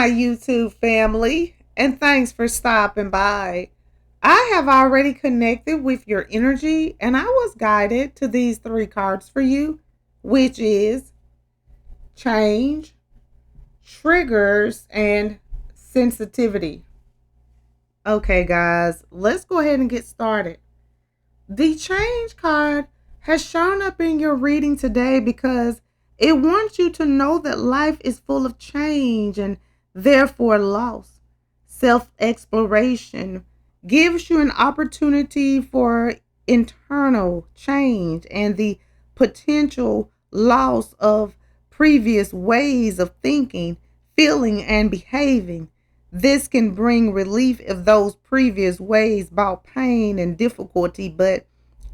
my YouTube family, and thanks for stopping by. I have already connected with your energy, and I was guided to these three cards for you, which is change, triggers, and sensitivity. Okay, guys, let's go ahead and get started. The change card has shown up in your reading today because it wants you to know that life is full of change and therefore loss. Self exploration gives you an opportunity for internal change and the potential loss of previous ways of thinking, feeling, and behaving. This can bring relief if those previous ways brought pain and difficulty, but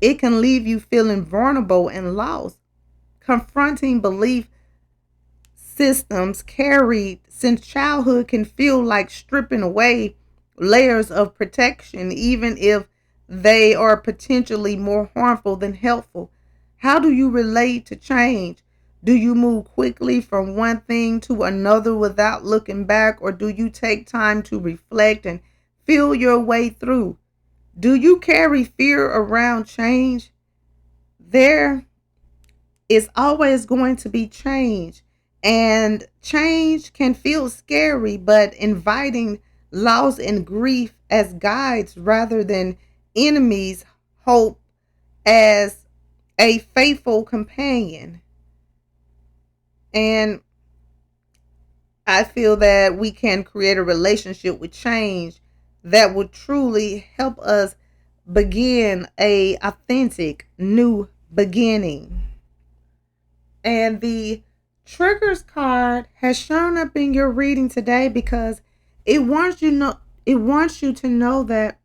it can leave you feeling vulnerable and lost. Confronting belief systems carried since childhood can feel like stripping away layers of protection, even if they are potentially more harmful than helpful. How do you relate to change? Do you move quickly from one thing to another without looking back, or do you take time to reflect and feel your way through? Do you carry fear around change? There is always going to be change, and change can feel scary, but inviting loss and grief as guides rather than enemies, hope as a faithful companion. And I feel that we can create a relationship with change that would truly help us begin a authentic new beginning. And the triggers card has shown up in your reading today because it wants you to know that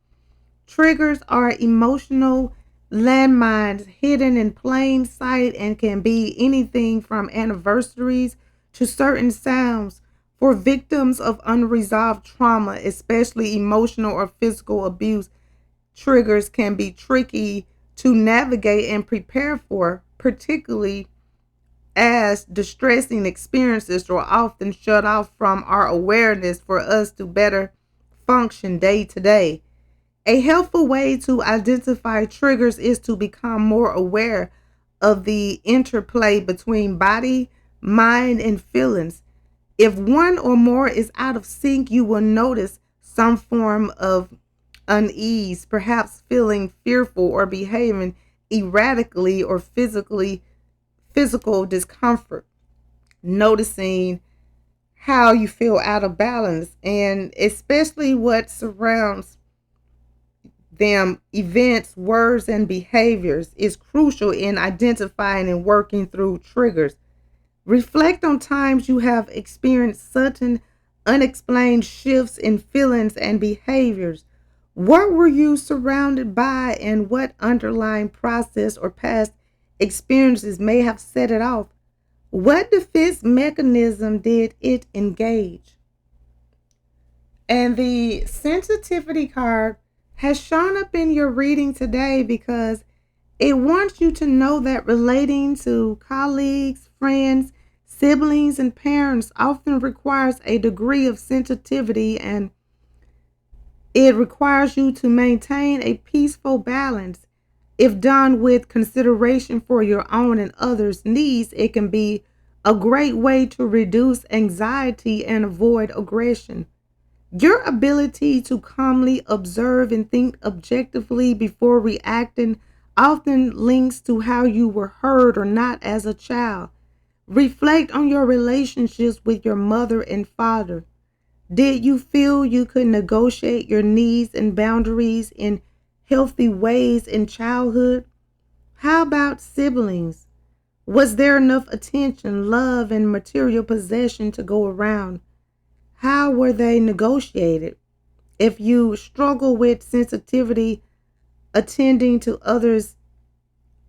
triggers are emotional landmines hidden in plain sight and can be anything from anniversaries to certain sounds. For victims of unresolved trauma, especially emotional or physical abuse, triggers can be tricky to navigate and prepare for, particularly as distressing experiences are often shut off from our awareness for us to better function day to day. A helpful way to identify triggers is to become more aware of the interplay between body, mind, and feelings. If one or more is out of sync, you will notice some form of unease, perhaps feeling fearful or behaving erratically or physical discomfort, noticing how you feel out of balance, and especially what surrounds them, events, words, and behaviors, is crucial in identifying and working through triggers. Reflect on times you have experienced certain unexplained shifts in feelings and behaviors. What were you surrounded by, and what underlying process or past experiences may have set it off? What defense mechanism did it engage? And the sensitivity card has shown up in your reading today because it wants you to know that relating to colleagues, friends, siblings, and parents often requires a degree of sensitivity, and it requires you to maintain a peaceful balance. If done with consideration for your own and others' needs, it can be a great way to reduce anxiety and avoid aggression. Your ability to calmly observe and think objectively before reacting often links to how you were heard or not as a child. Reflect on your relationships with your mother and father. Did you feel you could negotiate your needs and boundaries in healthy ways in childhood? How about siblings? Was there enough attention, love, and material possession to go around? How were they negotiated? If you struggle with sensitivity, attending to others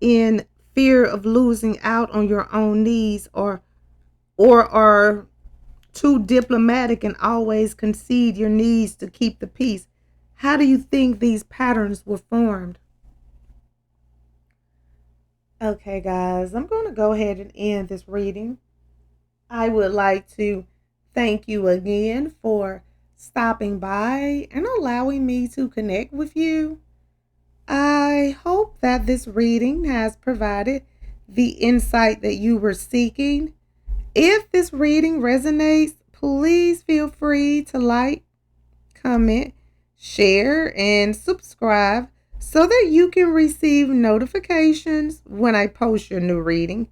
in fear of losing out on your own needs, or are too diplomatic and always concede your needs to keep the peace, how do you think these patterns were formed? Okay, guys, I'm going to go ahead and end this reading. I would like to Thank you again for stopping by and allowing me to connect with you. I hope that this reading has provided the insight that you were seeking. If this reading resonates, please feel free to like, comment, share, and subscribe so that you can receive notifications when I post your new reading.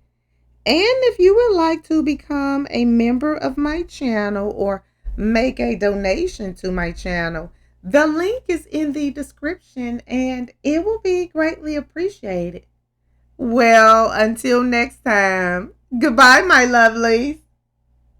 And if you would like to become a member of my channel or make a donation to my channel, the link is in the description and it will be greatly appreciated. Well, until next time, goodbye, my lovelies.